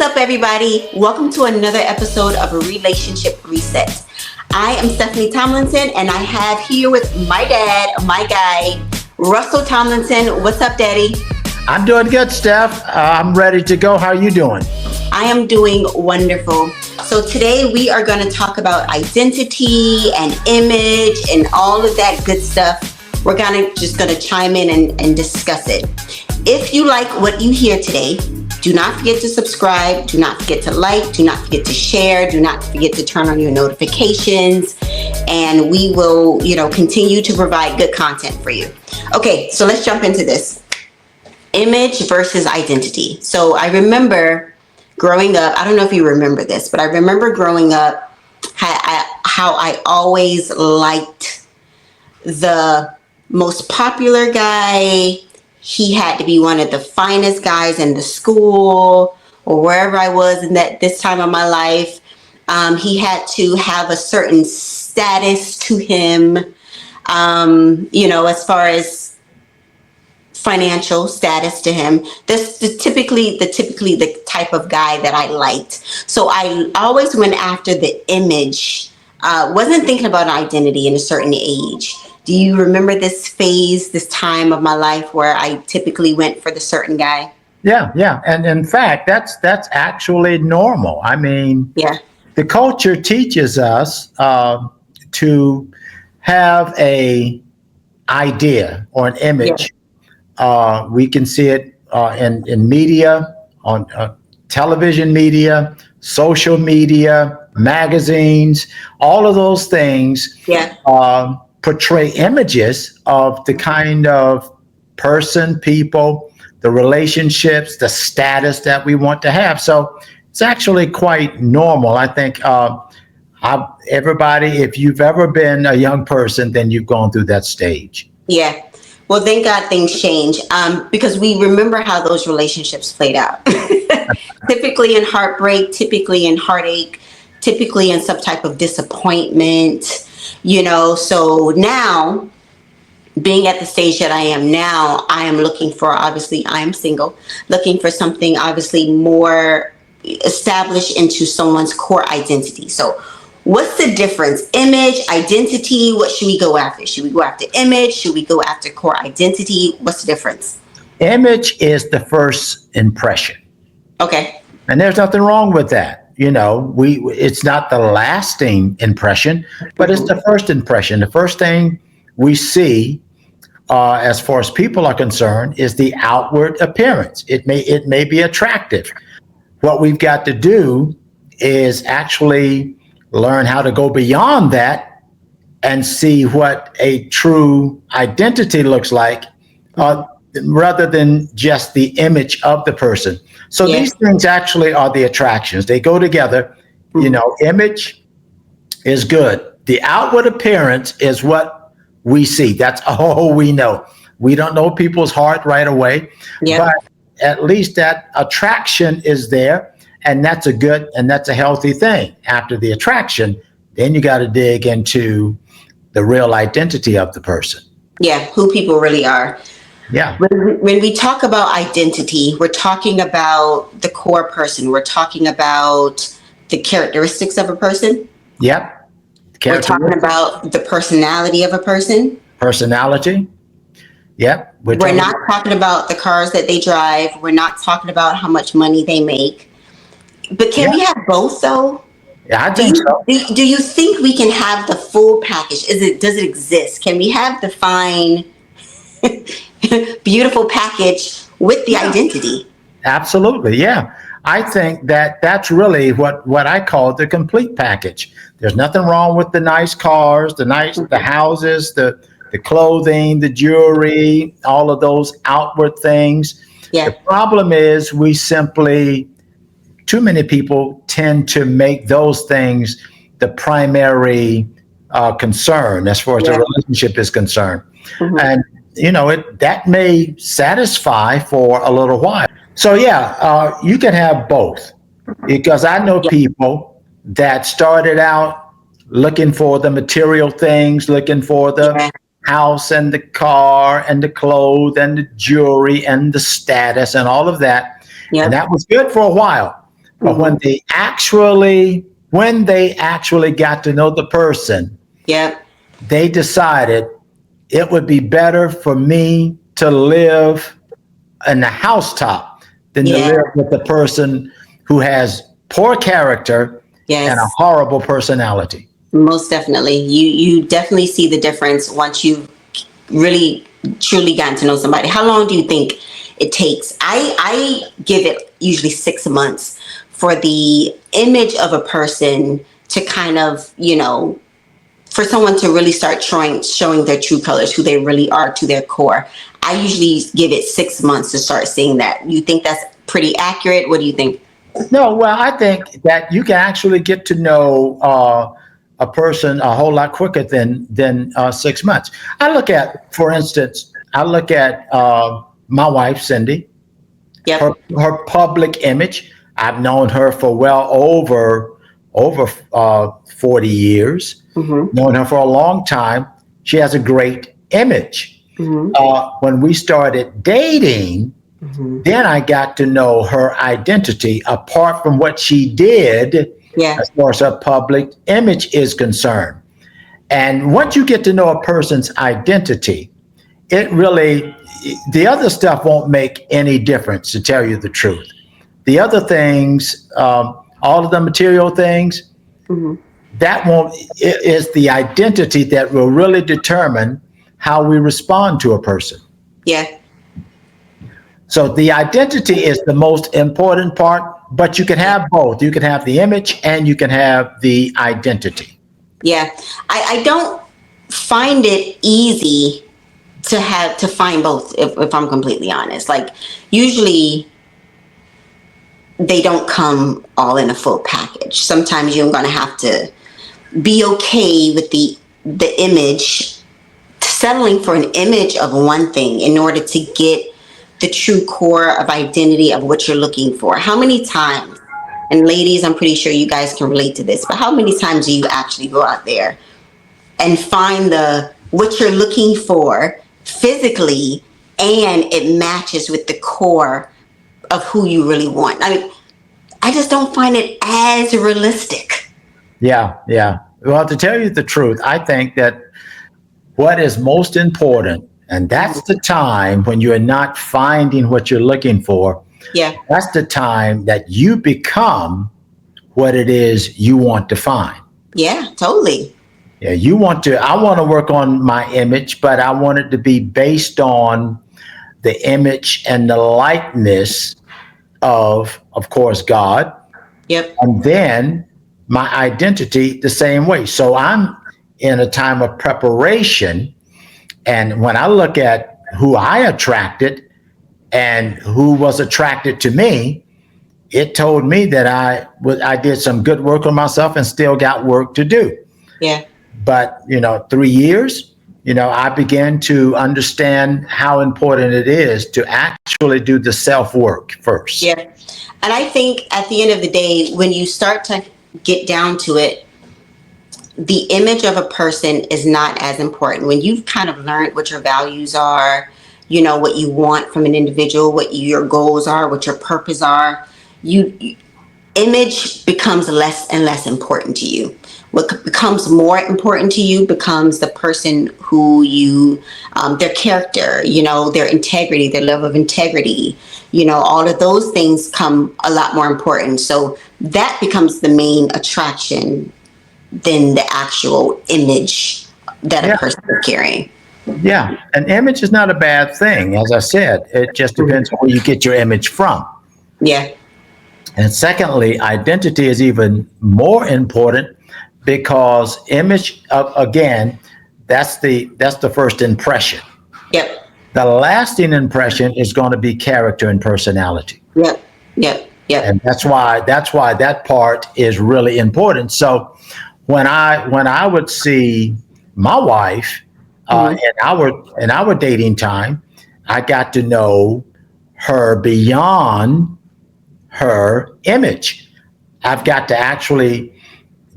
up, everybody? Welcome to another episode of Relationship Reset. I am Stephanie Tomlinson, and I have here with my dad, my guy, Russell Tomlinson. What's up, Daddy? I'm doing good, Steph. I'm ready to go. How are you doing? I am doing wonderful. So today we are going to talk about identity and image and all of that good stuff. We're just going to chime in and discuss it. If you like what you hear today, do not forget to subscribe. Do not forget to like. Do not forget to share. Do not forget to turn on your notifications. And we will, continue to provide good content for you. Okay, so let's jump into this. Image versus identity. So I remember growing up, I don't know if you remember this, but I remember growing up how I always liked the most popular guy. He had to be one of the finest guys in the school or wherever I was in this time of my life. He had to have a certain status to him, as far as financial status to him. This is typically the type of guy that I liked. So I always went after the image. Wasn't thinking about identity in a certain age. Do you remember this phase, this time of my life where I typically went for the certain guy? Yeah. And in fact, that's actually normal. I mean, the culture teaches us to have a idea or an image. We can see it in media, on television media, social media, magazines, all of those things portray images of the kind of person, people, the relationships, the status that we want to have. So it's actually quite normal. I think everybody, if you've ever been a young person, then you've gone through that stage. Yeah. Well, thank God things change because we remember how those relationships played out. Typically in heartbreak, typically in heartache, typically in some type of disappointment, So now, being at the stage that I am now, I am looking for, obviously, I am single, looking for something obviously more established into someone's core identity. So what's the difference? Image, identity, what should we go after? Should we go after image? Should we go after core identity? What's the difference? Image is the first impression. Okay. And there's nothing wrong with that. It's not the lasting impression, but it's the first impression. The first thing we see, as far as people are concerned, is the outward appearance. It may be attractive. What we've got to do is actually learn how to go beyond that and see what a true identity looks like, rather than just the image of the person. So these things actually are the attractions. They go together. Image is good. The outward appearance is what we see. That's all we know. We don't know people's heart right away, but at least that attraction is there. And that's a good and that's a healthy thing. After the attraction, then you got to dig into the real identity of the person. Yeah, who people really are. Yeah. When we talk about identity, we're talking about the core person. We're talking about the characteristics of a person. Yep. We're talking about the personality of a person. Personality. Yep. We're not talking about the cars that they drive. We're not talking about how much money they make. But can we have both, though? Yeah, I think so. Do you think we can have the full package? Does it exist? Can we have the fine, beautiful package with the identity? Absolutely, yeah. I think that's really what I call the complete package. There's nothing wrong with the nice cars, the houses, the clothing, the jewelry, all of those outward things. Yeah. The problem is too many people tend to make those things the primary concern as far as the relationship is concerned. Mm-hmm. And, that may satisfy for a little while. So, you can have both, because I know people that started out looking for the material things, looking for the house and the car and the clothes and the jewelry and the status and all of that. And that was good for a while. But when they actually got to know the person, Yep. they decided it would be better for me to live in the housetop than to Yeah. live with the person who has poor character Yes. and a horrible personality. Most definitely. You definitely see the difference once you've really truly gotten to know somebody. How long do you think it takes? I give it usually 6 months for the image of a person to kind of, for someone to really start showing their true colors, who they really are to their core. I usually give it 6 months to start seeing that. You think that's pretty accurate? What do you think? No, well, I think that you can actually get to know a person a whole lot quicker than 6 months. For instance, I look at my wife, Cindy, Yep. her public image. I've known her for well over 40 years. Mm-hmm. Known her for a long time. She has a great image. Mm-hmm. When we started dating, Mm-hmm. then I got to know her identity apart from what she did Yeah. as far as her public image is concerned. And once you get to know a person's identity, the other stuff won't make any difference, to tell you the truth. The other things, all of the material things, Mm-hmm. it is the identity that will really determine how we respond to a person. Yeah. So the identity is the most important part, but you can have both. You can have the image and you can have the identity. Yeah. I don't find it easy to find both, if I'm completely honest. Like, usually they don't come all in a full package. Sometimes you're going to have to be okay with the image, settling for an image of one thing in order to get the true core of identity of what you're looking for. How many times, and ladies, I'm pretty sure you guys can relate to this, but how many times do you actually go out there and find what you're looking for physically, and it matches with the core of who you really want? I mean, I just don't find it as realistic. Yeah, yeah. Well, to tell you the truth, I think that what is most important, and that's the time when you're not finding what you're looking for, Yeah. that's the time that you become what it is you want to find. Yeah, totally. Yeah, I want to work on my image, but I want it to be based on the image and the likeness of course, God. Yep. And then my identity the same way. So I'm in a time of preparation. And when I look at who I attracted and who was attracted to me, it told me that I did some good work on myself and still got work to do. Yeah. But, 3 years, I began to understand how important it is to actually do the self work first. Yeah. And I think at the end of the day, when you start to get down to it, the image of a person is not as important. When you've kind of learned what your values are, what you want from an individual, what your goals are, what your purpose are, image becomes less and less important to you. What becomes more important to you becomes the person who their character, their integrity, their level of integrity, all of those things come a lot more important. So that becomes the main attraction than the actual image that a person is carrying. Yeah, an image is not a bad thing. As I said, it just depends on where you get your image from. Yeah. And secondly, identity is even more important because image, again, that's the first impression. Yep. The lasting impression is going to be character and personality. Yep. Yep. Yep. And that's why that part is really important. So when I would see my wife in our dating time, I got to know her beyond her image. I've got to actually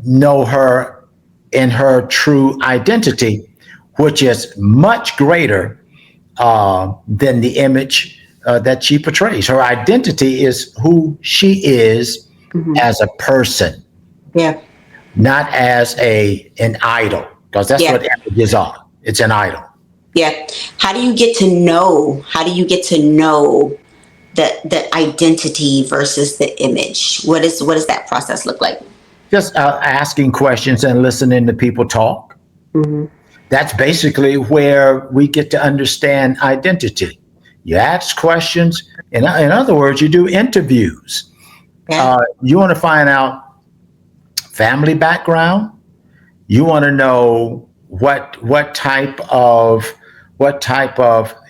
know her in her true identity, which is much greater than the image that she portrays. Her identity is who she is as a person, Yeah. not as an idol, because that's Yeah. what images are. It's an idol. Yeah. How do you get to know? How do you get to know the identity versus the image? What does that process look like? Just asking questions and listening to people talk. Hmm. That's basically where we get to understand identity. You ask questions. In other words, you do interviews. Yeah. You want to find out family background. You want to know what type of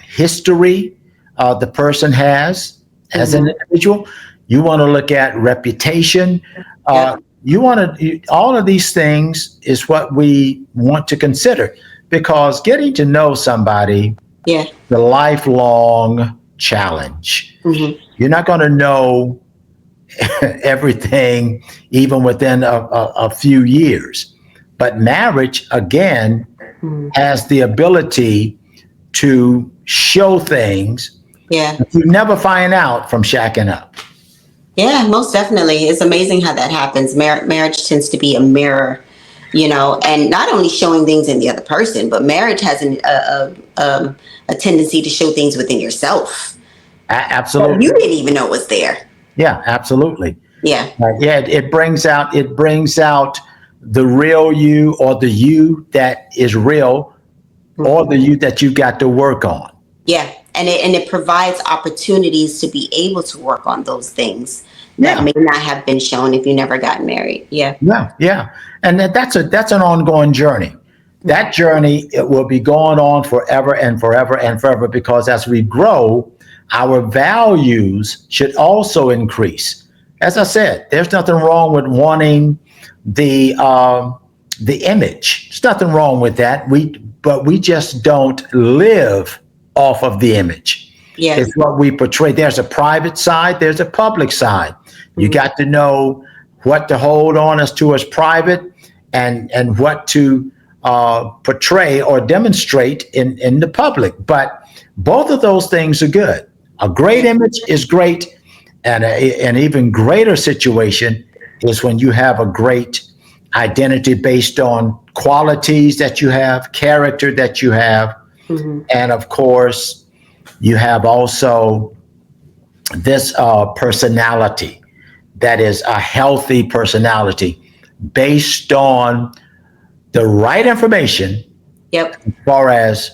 history the person has as an individual. You want to look at reputation. Yeah. You want to all of these things is what we want to consider, because getting to know somebody, Yeah. the lifelong challenge. Hmm. You're not going to know everything even within a few years. But marriage, again, has the ability to show things Yeah. that you never find out from shacking up. Yeah, most definitely. It's amazing how that happens. Marriage tends to be a mirror, and not only showing things in the other person, but marriage has a tendency to show things within yourself that Absolutely. you didn't even know was there. Yeah, absolutely. Yeah. Yeah, it brings out the real you, or the you that is real, or the you that you got to work on. Yeah. And it provides opportunities to be able to work on those things that Yeah. may not have been shown if you never got married. Yeah. Yeah, yeah, and that's an ongoing journey. That journey, it will be going on forever and forever and forever, because as we grow, our values should also increase. As I said, there's nothing wrong with wanting the image. There's nothing wrong with that. But we just don't live off of the image. Yeah. It's what we portray. There's a private side, there's a public side. You got to know what to hold on as to as private, and what to portray or demonstrate in the public. But both of those things are good. A great image is great, and an even greater situation is when you have a great identity based on qualities that you have, character that you have, and of course, you have also this personality that is a healthy personality based on the right information Yep. as far as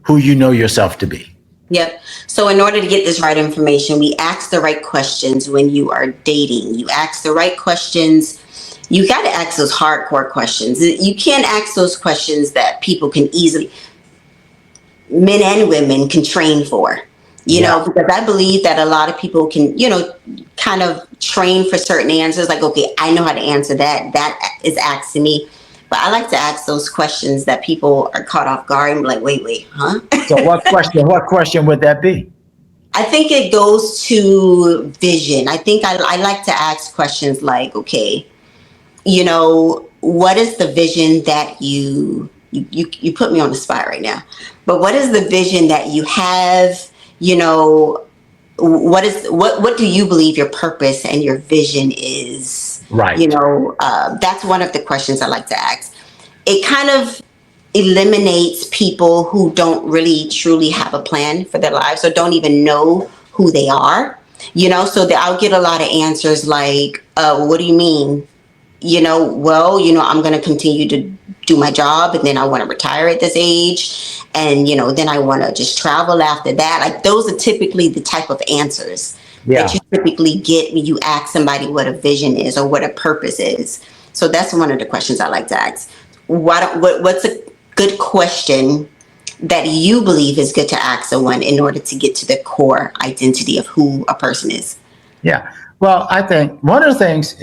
who you know yourself to be. Yep. So in order to get this right information, we ask the right questions when you are dating. You ask the right questions. You got to ask those hardcore questions. You can't ask those questions that people can easily, men and women can train for, because I believe that a lot of people can, kind of train for certain answers. Like, okay, I know how to answer that. That is asked to me. But I like to ask those questions that people are caught off guard and be like, wait, huh? So what question would that be? I think it goes to vision. I think I like to ask questions like, okay, what is the vision that you put me on the spot right now, but what is the vision that you have? What do you believe your purpose and your vision is? Right. That's one of the questions I like to ask. It kind of eliminates people who don't really truly have a plan for their lives or don't even know who they are, so that I'll get a lot of answers like, what do you mean? I'm going to continue to do my job, and then I want to retire at this age. And, then I want to just travel after that. Like, those are typically the type of answers that you typically get when you ask somebody what a vision is or what a purpose is. So that's one of the questions I like to ask. What's a good question that you believe is good to ask someone in order to get to the core identity of who a person is? Yeah. Well, I think one of the things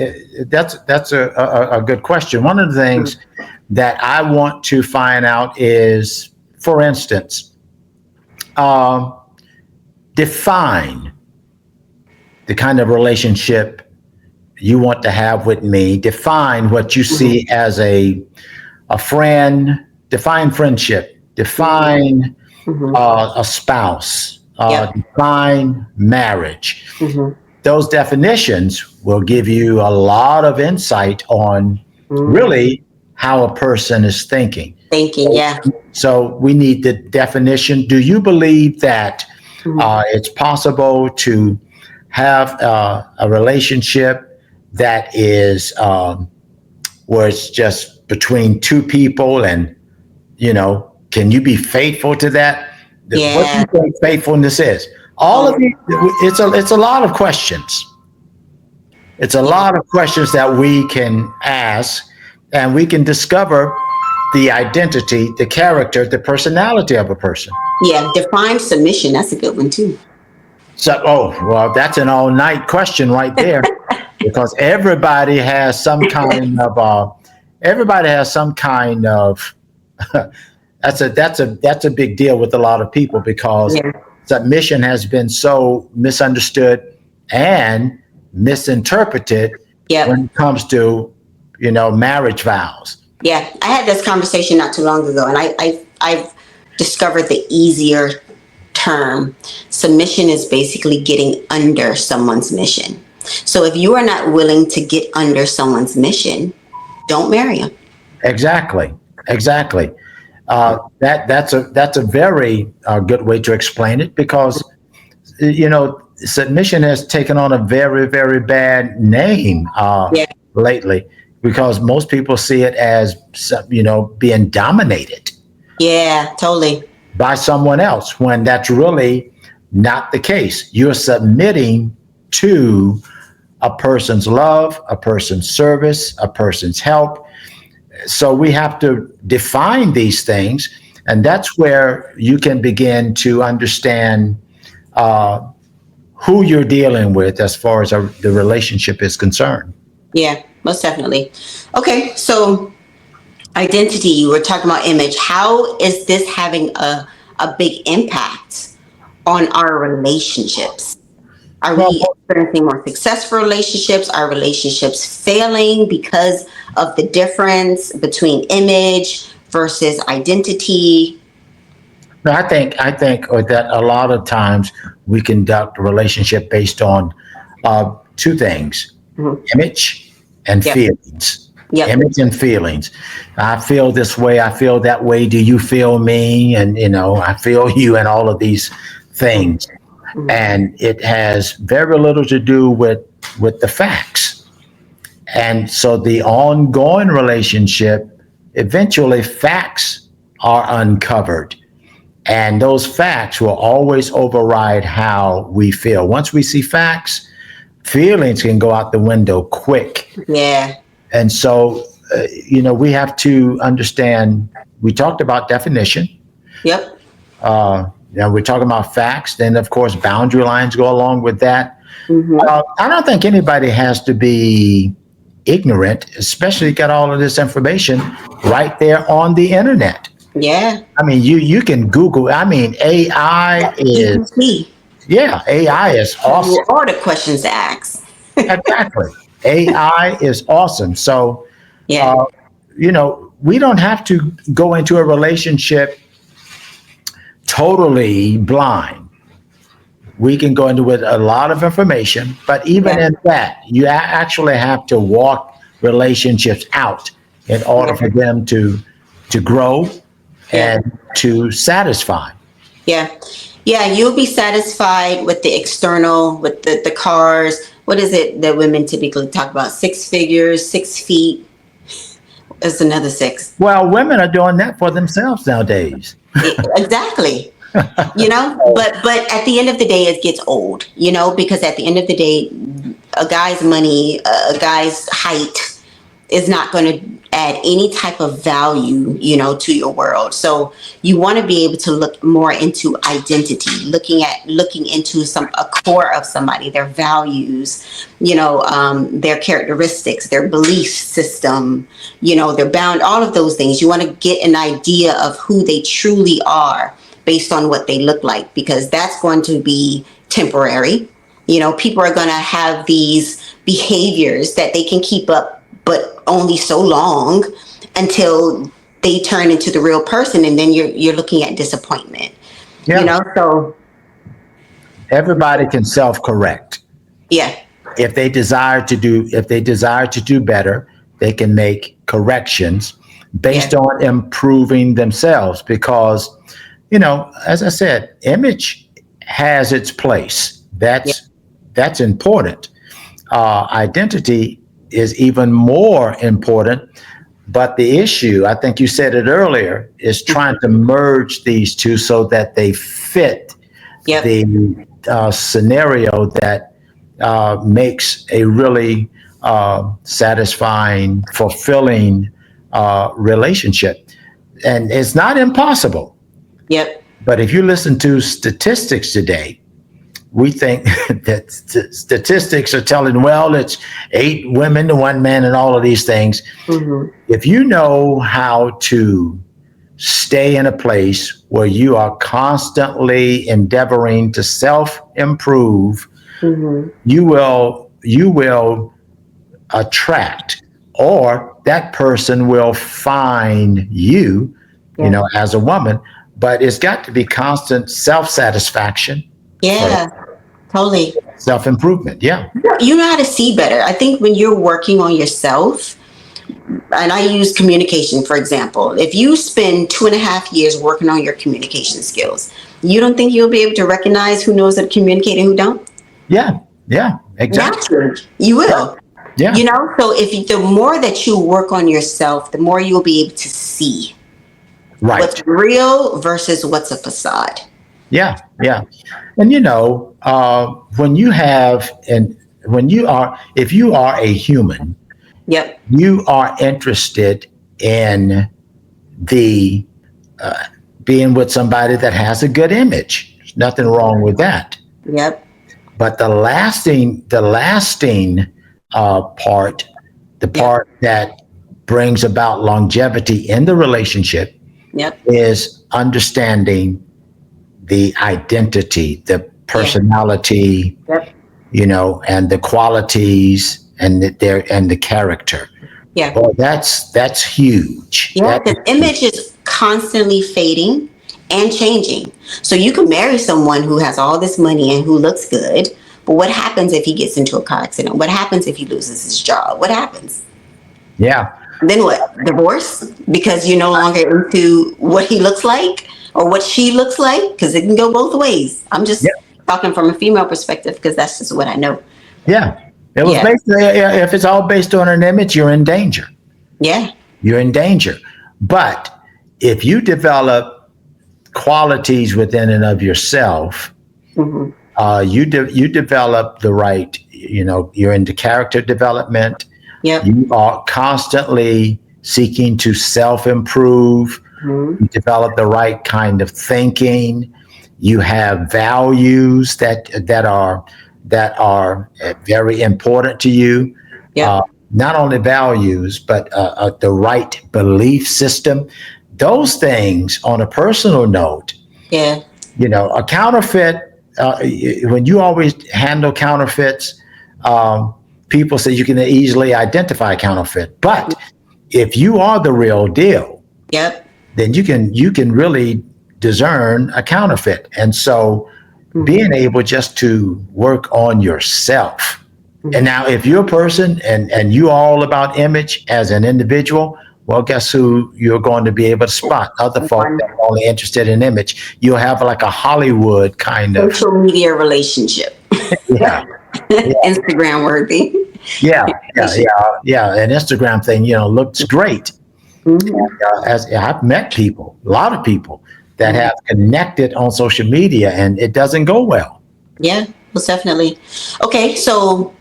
that's a good question. One of the things that I want to find out is, for instance, define the kind of relationship you want to have with me. Define what you see as a friend. Define friendship. Define a spouse. Define marriage. those definitions will give you a lot of insight on really how a person is thinking. Thinking, yeah. So we need the definition. Do you believe that it's possible to have a relationship that is where it's just between two people, and can you be faithful to that? Yeah. What do you think faithfulness is? All of these, it's a lot of questions. It's a lot of questions that we can ask, and we can discover the identity, the character, the personality of a person. Yeah, define submission. That's a good one too. So, well, that's an all-night question right there, because everybody has some kind of. That's a big deal with a lot of people, because submission has been so misunderstood and misinterpreted when it comes to marriage vows. Yeah, I had this conversation not too long ago, and I've discovered the easier term. Submission is basically getting under someone's mission. So if you are not willing to get under someone's mission, don't marry them. Exactly. That's a very good way to explain it, because submission has taken on a very, very bad name lately, because most people see it as being dominated. Yeah, totally. By someone else, when that's really not the case. You're submitting to a person's love, a person's service, a person's help. So we have to define these things, and that's where you can begin to understand who you're dealing with as far as the relationship is concerned. Yeah, most definitely. Okay, so identity, you were talking about image. How is this having a big impact on our relationships? Are we experiencing more successful relationships? Are relationships failing because of the difference between image versus identity? No, I think that a lot of times we conduct a relationship based on two things: image and feelings. Image and feelings. I feel this way. I feel that way. Do you feel me? And I feel you, and all of these things. And it has very little to do with the facts. And so the ongoing relationship, eventually facts are uncovered. And those facts will always override how we feel. Once we see facts, feelings can go out the window quick. Yeah. And so, we have to understand, we talked about definition. Yep. We're talking about facts. Then, of course, boundary lines go along with that. I don't think anybody has to be ignorant, especially got all of this information right there on the internet. Yeah. I mean, you can Google. I mean, AI is. AI is awesome. All the questions to ask. Exactly. AI is awesome. So, we don't have to go into a relationship totally blind. We can go into with a lot of information, but even in that, you actually have to walk relationships out in order for them to grow and to satisfy. Yeah. You'll be satisfied with the external, with the cars. What is it that women typically talk about? 6 figures, 6 feet. That's another 6. Well, women are doing that for themselves nowadays. Exactly. But at the end of the day, it gets old, because at the end of the day, a guy's money, a guy's height is not going to add any type of value, to your world. So you want to be able to look more into identity, looking into a core of somebody, their values, their characteristics, their belief system, their bound, all of those things. You want to get an idea of who they truly are based on what they look like, because that's going to be temporary. People are going to have these behaviors that they can keep up, but only so long until they turn into the real person, and then you're looking at disappointment. So everybody can self-correct. Yeah. If they desire to do better, they can make corrections based Yeah. on improving themselves. Because, as I said, image has its place. Yeah. That's important. Identity is even more important. But the issue, I think you said it earlier, is trying to merge these two so that they fit Yep. the scenario that makes a really satisfying, fulfilling relationship. And it's not impossible. Yep. But if you listen to statistics today, we think that statistics are telling, well, it's 8 women to 1 man and all of these things. Mm-hmm. If you know how to stay in a place where you are constantly endeavoring to self-improve, Mm-hmm. you will attract, or that person will find you, Yeah. as a woman. But it's got to be constant self-satisfaction, Yeah. Totally. self-improvement. Yeah. You know how to see better. I think when you're working on yourself, and I use communication, for example, if you spend 2.5 years working on your communication skills, you don't think you'll be able to recognize who knows how to communicate and who don't? Yeah. Yeah. Exactly. Naturally, you will. Yeah. So if the more that you work on yourself, the more you'll be able to see Right. what's real versus what's a facade. Yeah, yeah. And if you are a human, Yep. you are interested in the being with somebody that has a good image. There's nothing wrong with that. Yep. But the lasting part, the part that brings about longevity in the relationship, Yep. is understanding the identity, the personality, Yep. and the qualities and the character. Yeah. Well, that's huge. Yeah. That The image is constantly fading and changing. So you can marry someone who has all this money and who looks good, but what happens if he gets into a car accident? What happens if he loses his job? What happens? Yeah. Then what? Divorce? Because you're no longer into what he looks like or what she looks like? Because it can go both ways. I'm just talking from a female perspective because that's just what I know. Yeah. It was if it's all based on an image, you're in danger. Yeah. You're in danger. But if you develop qualities within and of yourself, Mm-hmm. you develop the right, you're into character development. Yep. You are constantly seeking to self-improve. Mm-hmm. You develop the right kind of thinking. You have values that are very important to you. Yep. Not only values, but the right belief system. Those things, on a personal note, Yeah. a counterfeit. When you always handle counterfeits, people say you can easily identify a counterfeit. But if you are the real deal, Yep. then you can really discern a counterfeit. And so being able just to work on yourself. And now if you're a person and you all about image as an individual, well, guess who you're going to be able to spot? Other folk that are only interested in image. You'll have like a Hollywood kind of social media relationship. yeah. Instagram worthy. Yeah. An Instagram thing, looks great. Mm-hmm. As I've met people, a lot of people that have connected on social media, and it doesn't go well. Yeah, most definitely. Okay, so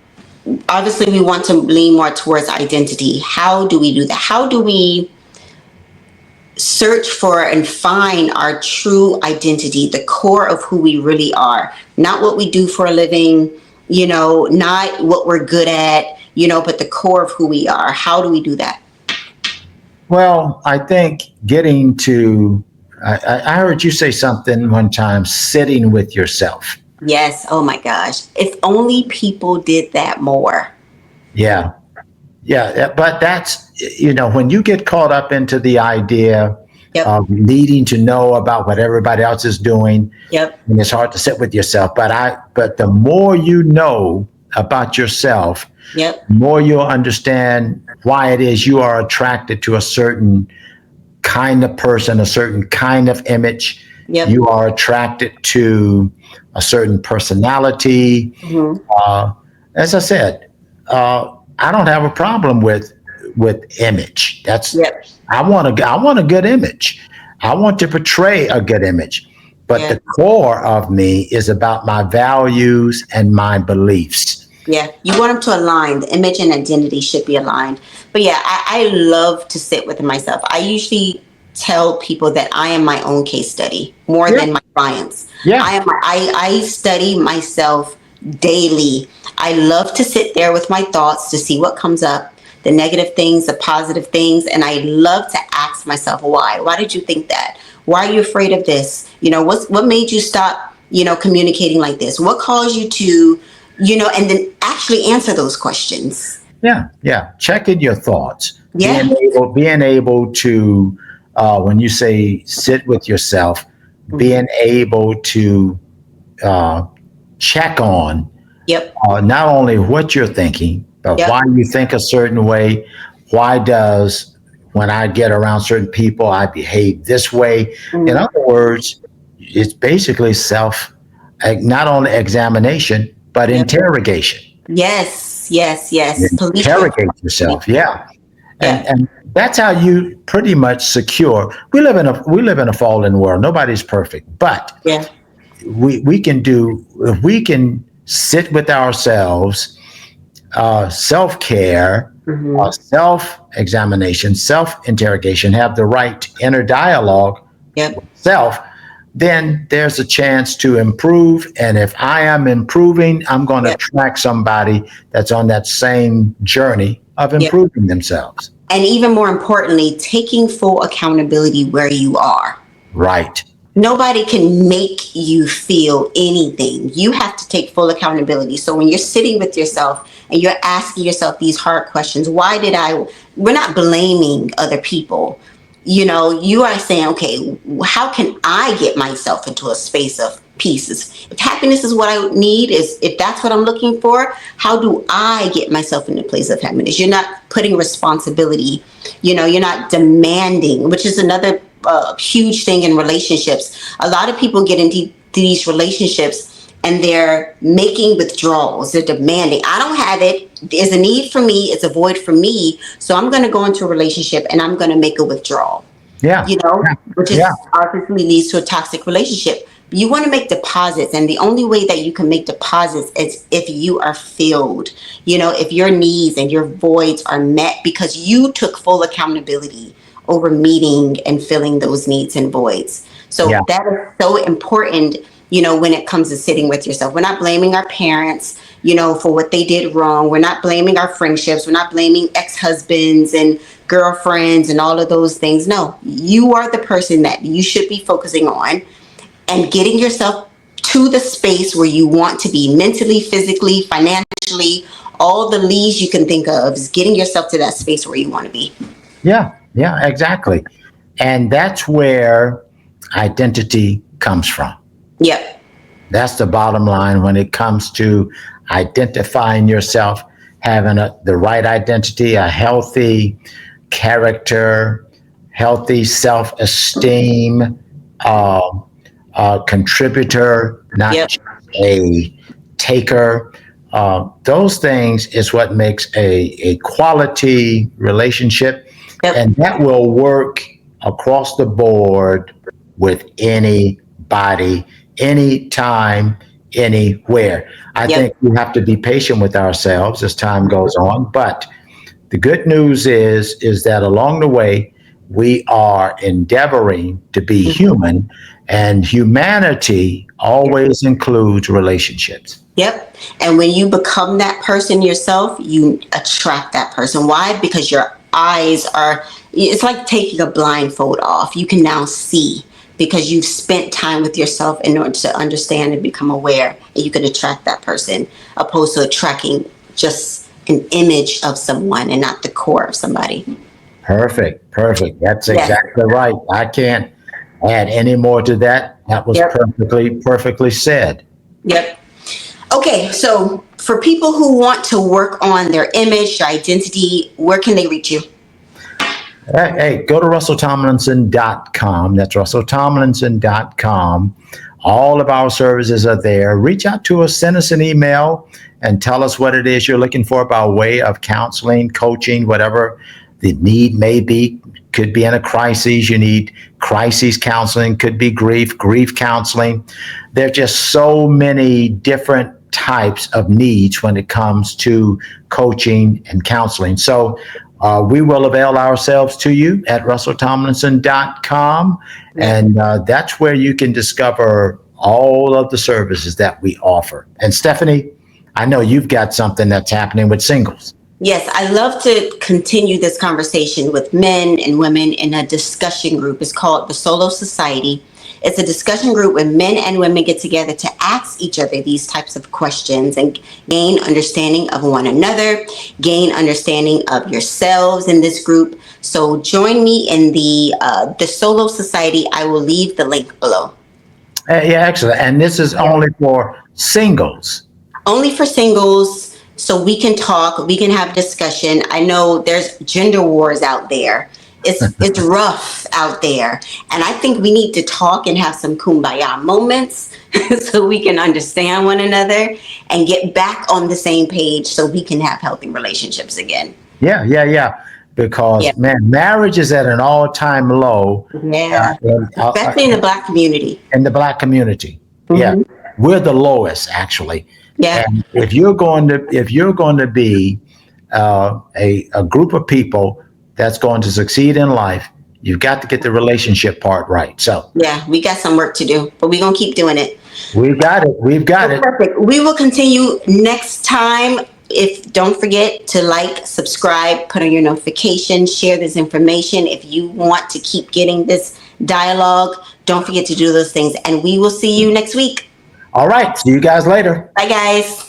obviously we want to lean more towards identity. How do we do that? How do we search for and find our true identity, the core of who we really are? Not what we do for a living, not what we're good at, but the core of who we are. How do we do that? Well, I think I heard you say something one time, sitting with yourself. Yes. Oh my gosh. If only people did that more. Yeah. Yeah. But that's, when you get caught up into the idea of needing to know about what everybody else is doing, Yep. and it's hard to sit with yourself. But the more you know about yourself, Yep. the more you'll understand why it is you are attracted to a certain kind of person, a certain kind of image. Yep. You are attracted to a certain personality. Mhm. As I said, I don't have a problem with image. Yep. I want a good image. I want to portray a good image. But Yeah. the core of me is about my values and my beliefs. Yeah, you want them to align. The image and identity should be aligned. But yeah, I love to sit with myself. I usually tell people that I am my own case study more Yeah. than my clients. Yeah. I study myself daily. I love to sit there with my thoughts to see what comes up, the negative things, the positive things, and I love to ask myself why. Why did you think that? Why are you afraid of this? What made you stop, communicating like this? What caused you to, and then actually answer those questions. Yeah, yeah. Checking your thoughts. Yeah. Being able to, when you say sit with yourself, being able to check on Yep. not only what you're thinking, but Yep. why you think a certain way. Why does when I get around certain people, I behave this way? In other words, it's basically not only examination, but Yep. interrogation. Yes. Police. Interrogate yourself. Yeah. Yeah. And that's how you pretty much secure. We live in a fallen world. Nobody's perfect, but Yeah. we can do if we can sit with ourselves, self-care, self-examination, self-interrogation, have the right inner dialogue Yep. with self, then there's a chance to improve. And if I am improving, I'm going to Yep. track somebody that's on that same journey of improving themselves. And even more importantly, taking full accountability where you are. Right. Nobody can make you feel anything. You have to take full accountability. So when you're sitting with yourself and you're asking yourself these hard questions, we're not blaming other people. You are saying, okay, how can I get myself into a space of peace? If happiness is what I need, if that's what I'm looking for, how do I get myself into a place of happiness? You're not putting responsibility, you're not demanding, which is another huge thing in relationships. A lot of people get into these relationships and they're making withdrawals. They're demanding. I don't have it. There's a need for me. It's a void for me. So I'm going to go into a relationship and I'm going to make a withdrawal. Yeah. Which is obviously leads to a toxic relationship. You want to make deposits, and the only way that you can make deposits is if you are filled. If your needs and your voids are met because you took full accountability over meeting and filling those needs and voids. So that is so important, when it comes to sitting with yourself. We're not blaming our parents, for what they did wrong. We're not blaming our friendships. We're not blaming ex-husbands and girlfriends and all of those things. No, you are the person that you should be focusing on and getting yourself to the space where you want to be mentally, physically, financially, all the leads you can think of is getting yourself to that space where you want to be. Yeah, exactly. And that's where identity comes from. Yep. That's the bottom line when it comes to identifying yourself, having the right identity, a healthy character, healthy self-esteem, contributor, not just a taker. Those things is what makes a quality relationship. Yep. And that will work across the board with anybody, anytime, anywhere. I think we have to be patient with ourselves as time goes on. But the good news is that along the way, we are endeavoring to be human, and humanity always includes relationships. Yep. And when you become that person yourself, you attract that person. Why? Because your eyes it's like taking a blindfold off. You can now see because you've spent time with yourself in order to understand and become aware, and you can attract that person, opposed to attracting just an image of someone and not the core of somebody. Perfect. That's exactly right. I can't add any more to that. That was perfectly said. Yep. Okay. Okay, so for people who want to work on their image, their identity, where can they reach you? Hey, go to russelltomlinson.com. That's russelltomlinson.com. All of our services are there. Reach out to us, send us an email, and tell us what it is you're looking for by way of counseling, coaching, whatever the need may be. Could be in a crisis. You need crisis counseling. Could be grief counseling. There are just so many different types of needs when it comes to coaching and counseling. So we will avail ourselves to you at russelltomlinson.com. And that's where you can discover all of the services that we offer. And Stephanie, I know you've got something that's happening with singles. Yes, I love to continue this conversation with men and women in a discussion group. It's called the Solo Society. It's a discussion group where men and women get together to ask each other these types of questions and gain understanding of one another, gain understanding of yourselves in this group. So join me in the Solo Society. I will leave the link below. Yeah, excellent. And this is only for singles. Only for singles. So we can talk, we can have discussion. I know there's gender wars out there. It's rough out there. And I think we need to talk and have some kumbaya moments so we can understand one another and get back on the same page so we can have healthy relationships again. Yeah. Because, man, marriage is at an all-time low. Yeah, especially in the Black community. In the Black community. Mm-hmm. Yeah, we're the lowest, actually. Yeah. And if you're going to be a group of people that's going to succeed in life, you've got to get the relationship part right. So yeah, we got some work to do, but we're gonna keep doing it. We've got it. Perfect. We will continue next time. Don't forget to like, subscribe, put on your notifications, share this information. If you want to keep getting this dialogue, don't forget to do those things. And we will see you next week. All right. See you guys later. Bye, guys.